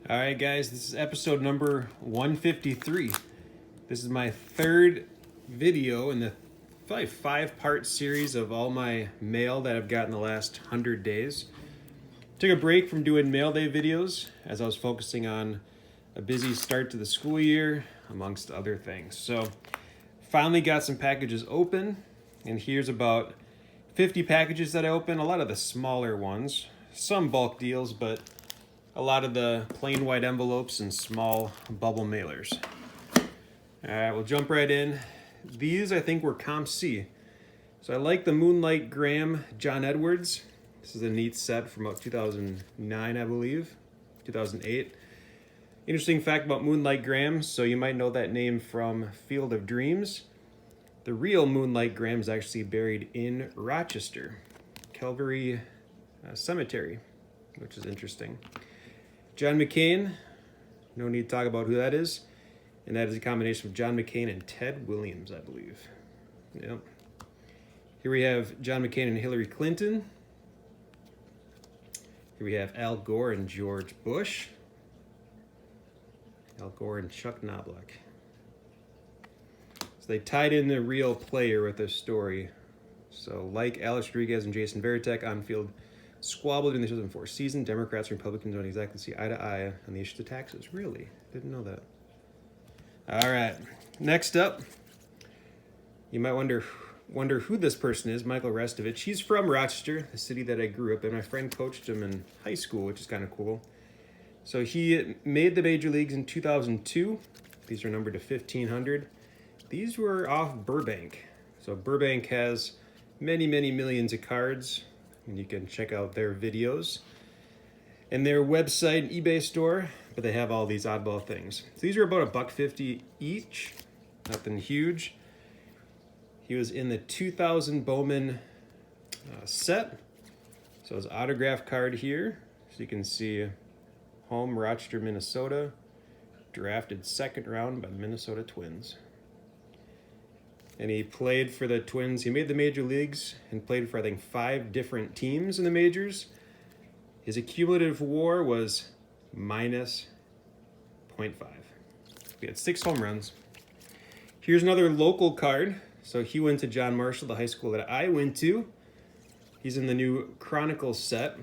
All right, guys, this is episode number 153. This is my third video in the probably 5-part series of all my mail that I've gotten the last 100 days. Took a break from doing mail day videos as I was focusing on a busy start to the school year, amongst other things. So, finally got some packages open, and here's about 50 packages that I opened, a lot of the smaller ones, some bulk deals, but a lot of the plain white envelopes and small bubble mailers. All right, we'll jump right in. These, I think, were Comp C. So I like the Moonlight Graham John Edwards. This is a neat set from about 2009, I believe, 2008. Interesting fact about Moonlight Graham, so you might know that name from Field of Dreams. The real Moonlight Graham is actually buried in Rochester, Calvary Cemetery, which is interesting. John McCain, no need to talk about who that is. And that is a combination of John McCain and Ted Williams, I believe. Yep. Here we have John McCain and Hillary Clinton. Here we have Al Gore and George Bush. Al Gore and Chuck Knobloch. So they tied in the real player with this story. So like Alex Rodriguez and Jason Varitek, on-field squabbled in the 2004 season. Democrats and Republicans don't exactly see eye to eye on the issue of taxes. Really? Didn't know that. All right. Next up, you might wonder who this person is, Michael Restovich. He's from Rochester, the city that I grew up in. My friend coached him in high school, which is kind of cool. So he made the major leagues in 2002. These are numbered to 1,500. These were off Burbank. So Burbank has many, many millions of cards, and you can check out their videos and their website and eBay store, but they have all these oddball things. So these are about $1.50 each, nothing huge. He was in the 2000 Bowman set. So his autograph card here, so you can see home Rochester, Minnesota, drafted second round by Minnesota Twins. And he played for the Twins. He made the major leagues and played for, I think, 5 different teams in the majors. His accumulative WAR was minus 0.5. We had 6 home runs. Here's another local card. So he went to John Marshall, the high school that I went to. He's in the new Chronicles set.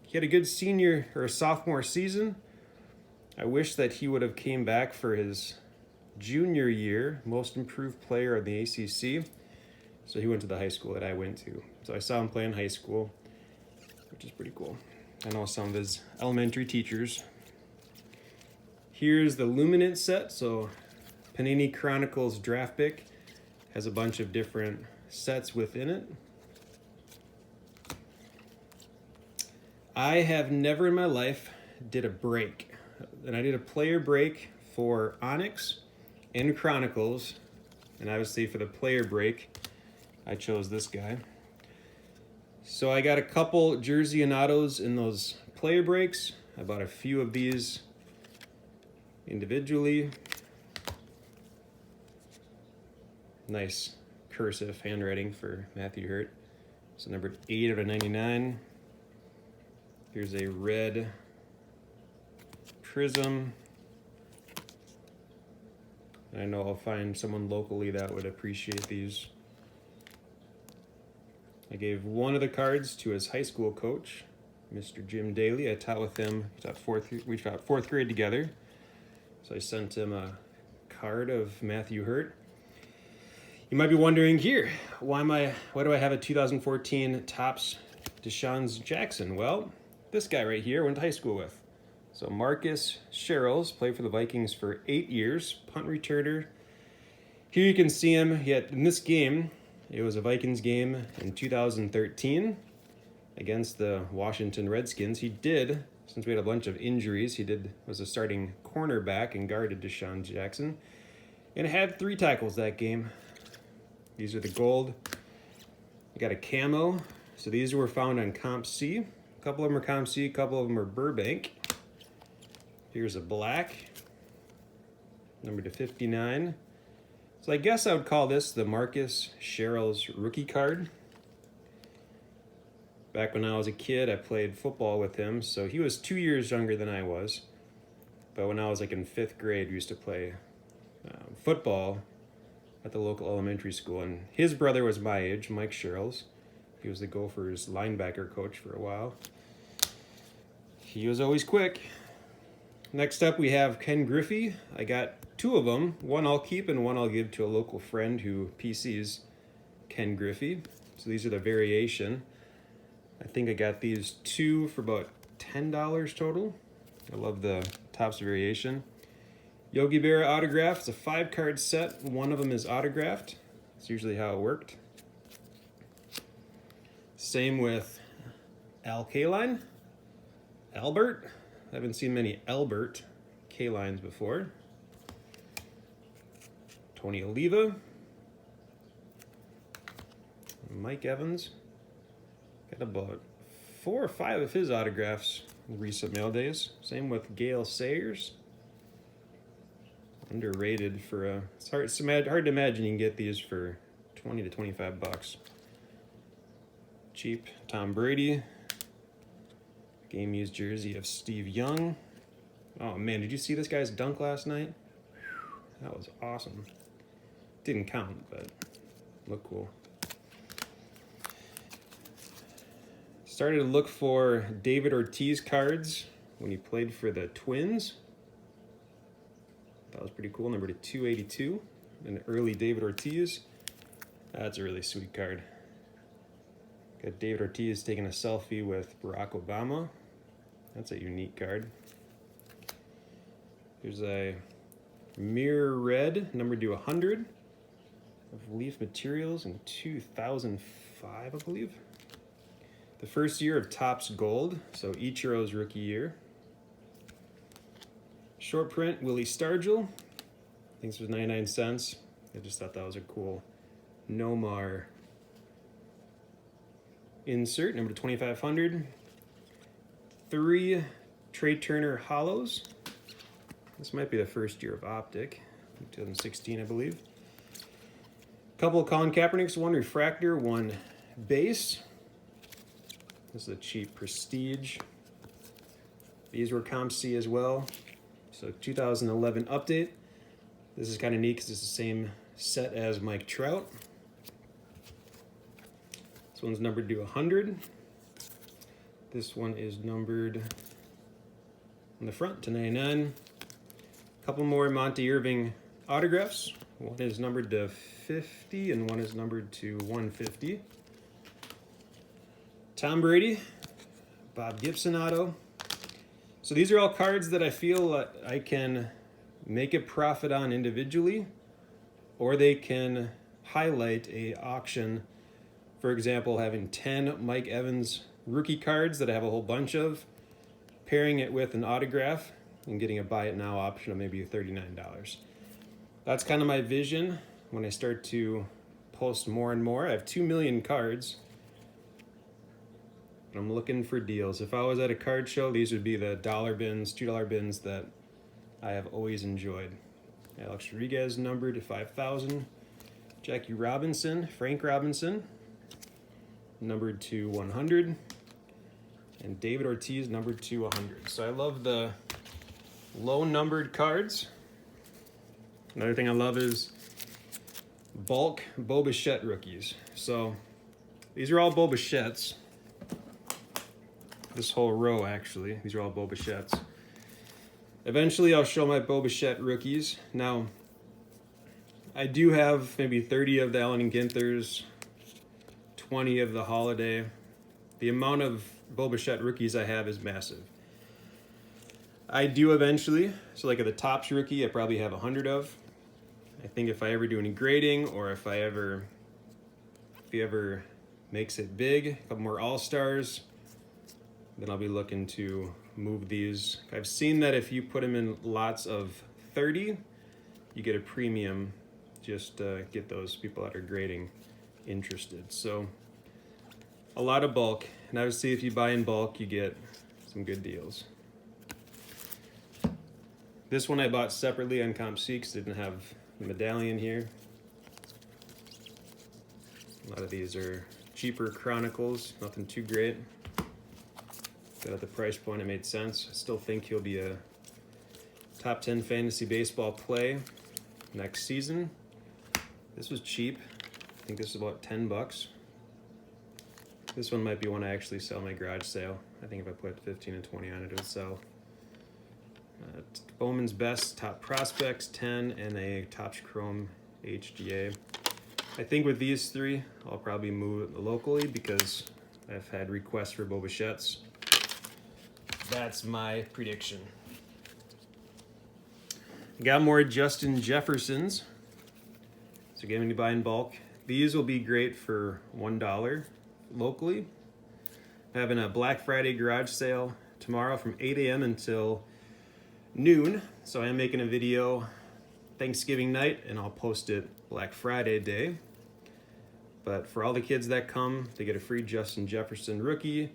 He had a good senior or sophomore season. I wish that he would have came back for his junior year, most improved player in the ACC. So he went to the high school that I went to. So I saw him play in high school, which is pretty cool. I know some of his elementary teachers. Here's the Luminance set. So Panini Chronicles draft pick has a bunch of different sets within it. I have never in my life did a break. And I did a player break for Onyx and Chronicles. And obviously for the player break, I chose this guy. So I got a couple jersey and autos in those player breaks. I bought a few of these individually. Nice cursive handwriting for Matthew Hurt. So number 8 out of 99. Here's a red prism. I know I'll find someone locally that would appreciate these. I gave one of the cards to his high school coach, Mr. Jim Daly. I taught with him. We taught fourth grade together. So I sent him a card of Matthew Hurt. You might be wondering here, why do I have a 2014 Topps Deshaun Jackson? Well, this guy right here I went to high school with. So Marcus Sherrills played for the Vikings for 8 years, punt returner. Here you can see him. In this game, it was a Vikings game in 2013 against the Washington Redskins. He did, since we had a bunch of injuries, was a starting cornerback and guarded Deshaun Jackson, and had 3 tackles that game. These are the gold. I got a camo. So these were found on Comp C. A couple of them are Comp C, a couple of them are Burbank. Here's a black, number to 59. So I guess I would call this the Marcus Sherrills rookie card. Back when I was a kid, I played football with him, so he was 2 years younger than I was. But when I was like in 5th grade, we used to play football at the local elementary school, and his brother was my age, Mike Sherrills. He was the Gophers linebacker coach for a while. He was always quick. Next up, we have Ken Griffey. I got 2 of them. One I'll keep and one I'll give to a local friend who PCs Ken Griffey. So these are the variation. I think I got these 2 for about $10 total. I love the Topps variation. Yogi Berra autograph. It's a 5-card set. One of them is autographed. That's usually how it worked. Same with Al Kaline. Albert. I haven't seen many Albert Kalines before. Tony Oliva. Mike Evans. Got about 4 or 5 of his autographs in recent mail days. Same with Gale Sayers. Underrated for a... It's hard to imagine you can get these for 20 to 25 bucks. Cheap. Tom Brady. Game used jersey of Steve Young. Oh man, did you see this guy's dunk last night? That was awesome. Didn't count, but looked cool. Started to look for David Ortiz cards when he played for the Twins. That was pretty cool. Number 282, an early David Ortiz. That's a really sweet card. Got David Ortiz taking a selfie with Barack Obama. That's a unique card. There's a Mirror Red, number 100, of Leaf Materials in 2005, I believe. The first year of Topps Gold, so Ichiro's rookie year. Short print, Willie Stargell. I think this was 99 cents. I just thought that was a cool Nomar insert, number 2500. 3 Trey Turner Hollows. This might be the first year of Optic, 2016, I believe. Couple of Colin Kaepernicks, 1 refractor, 1 base. This is a cheap Prestige. These were Comp C as well. So 2011 update. This is kind of neat because it's the same set as Mike Trout. This one's numbered to 100. This one is numbered on the front to 99. A couple more Monty Irving autographs. One is numbered to 50 and one is numbered to 150. Tom Brady, Bob Gibson auto. So these are all cards that I feel I can make a profit on individually, or they can highlight a auction. For example, having 10 Mike Evans rookie cards that I have a whole bunch of, pairing it with an autograph and getting a buy it now option of maybe $39. That's kind of my vision when I start to post more and more. I have 2 million cards. I'm looking for deals. If I was at a card show, these would be the dollar bins, $2 bins that I have always enjoyed. Alex Rodriguez numbered to 5,000. Jackie Robinson, Frank Robinson, numbered to 100. And David Ortiz numbered to 100. So I love the low numbered cards. Another thing I love is bulk Bo Bichette rookies. So these are all Bo Bichettes. This whole row, actually. These are all Bo Bichettes. Eventually, I'll show my Bo Bichette rookies. Now, I do have maybe 30 of the Allen and Ginthers, 20 of the Holiday. The amount of Bo Bichette rookies I have is massive. I do eventually, so like at the Topps rookie, I probably have 100 of. I think if I ever do any grading, or if he ever makes it big, a couple more All-Stars, then I'll be looking to move these. I've seen that if you put them in lots of 30, you get a premium. Just get those people that are grading interested. So a lot of bulk, and obviously if you buy in bulk, you get some good deals. This one I bought separately on Comp C because it didn't have the medallion here. A lot of these are cheaper Chronicles, nothing too great. But at the price point, it made sense. I still think he'll be a Top 10 fantasy baseball play next season. This was cheap. I think this is about 10 bucks. This one might be one I actually sell in my garage sale. I think if I put 15 and 20 on it, it would sell. Bowman's Best Top Prospects 10 and a Topps Chrome HGA. I think with these three, I'll probably move it locally because I've had requests for Bo Bichette's. That's my prediction. Got more Justin Jeffersons. So getting to buy in bulk. These will be great for $1 locally. Having a Black Friday garage sale tomorrow from 8 a.m. until noon. So I am making a video Thanksgiving night and I'll post it Black Friday day. But for all the kids that come, they get a free Justin Jefferson rookie,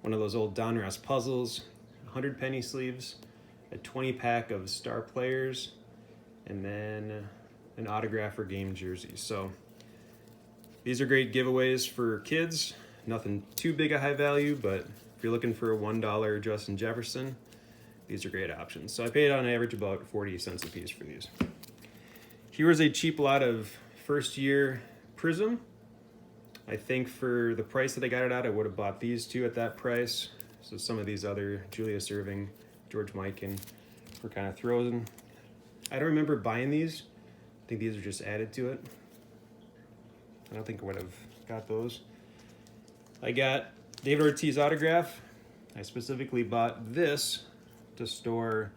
one of those old Donruss puzzles, 100 penny sleeves, a 20-pack of star players, and then an autograph or game jersey. So these are great giveaways for kids. Nothing too big a high value, but if you're looking for a $1 Justin Jefferson, these are great options. So I paid on average about 40 cents a piece for these. Here was a cheap lot of first-year Prism. I think for the price that I got it at, I would have bought these two at that price. So some of these other Julius Erving, George Mikan were kind of thrown. I don't remember buying these. I think these are just added to it. I don't think I would have got those. I got David Ortiz autograph. I specifically bought this to store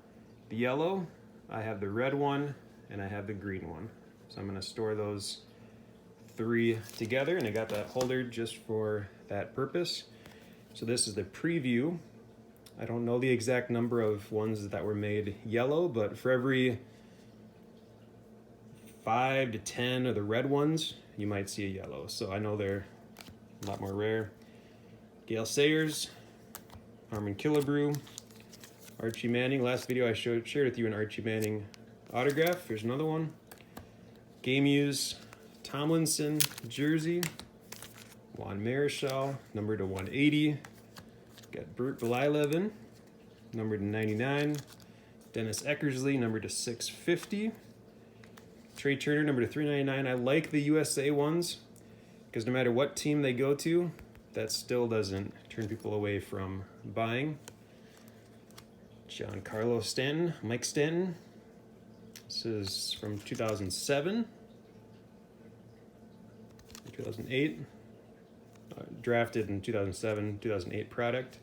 the yellow. I have the red one and I have the green one. So I'm gonna store those three together, and I got that holder just for that purpose. So this is the preview. I don't know the exact number of ones that were made yellow, but for every 5 to 10 of the red ones, you might see a yellow. So I know they're a lot more rare. Gale Sayers, Harmon Killebrew, Archie Manning. Last video I shared with you an Archie Manning autograph. Here's another one. Game Use Tomlinson jersey. Juan Marichal, numbered to 180. Got Bert Blyleven, numbered to 99. Dennis Eckersley, numbered to 650. Trey Turner, numbered to 399. I like the USA ones because no matter what team they go to, that still doesn't turn people away from buying. Giancarlo Stanton, Mike Stanton. This is from 2007. 2008. Drafted in 2007, 2008 product.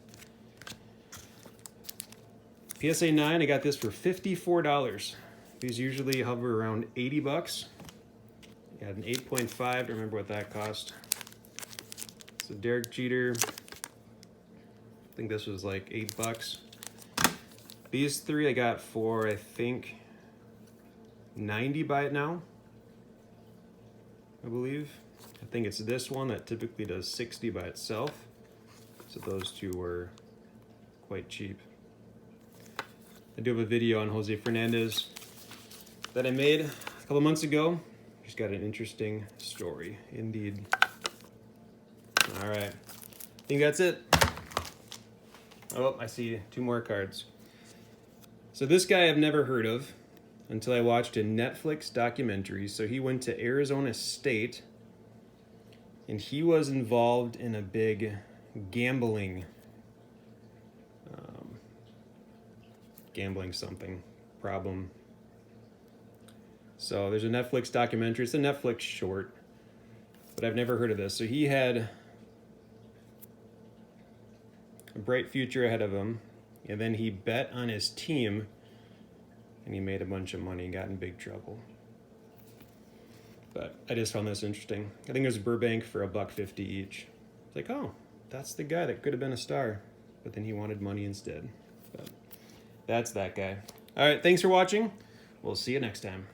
PSA 9, I got this for $54. These usually hover around 80 bucks. Got an 8.5, don't remember what that cost. So Derek Jeter, I think this was like 8 bucks. These three I got for, I think, 90 by it now, I believe. I think it's this one that typically does 60 by itself. So those two were quite cheap. I do have a video on Jose Fernandez that I made a couple months ago. He's got an interesting story, indeed. All right, I think that's it. Oh, I see 2 more cards. So this guy I've never heard of until I watched a Netflix documentary. So he went to Arizona State and he was involved in a big gambling something problem. So there's a Netflix documentary. It's a Netflix short, but I've never heard of this. So he had a bright future ahead of him, and then he bet on his team, and he made a bunch of money and got in big trouble. But I just found this interesting. I think it was Burbank for $1.50 each. It's like, oh, that's the guy that could have been a star, but then he wanted money instead. But that's that guy. All right, thanks for watching. We'll see you next time.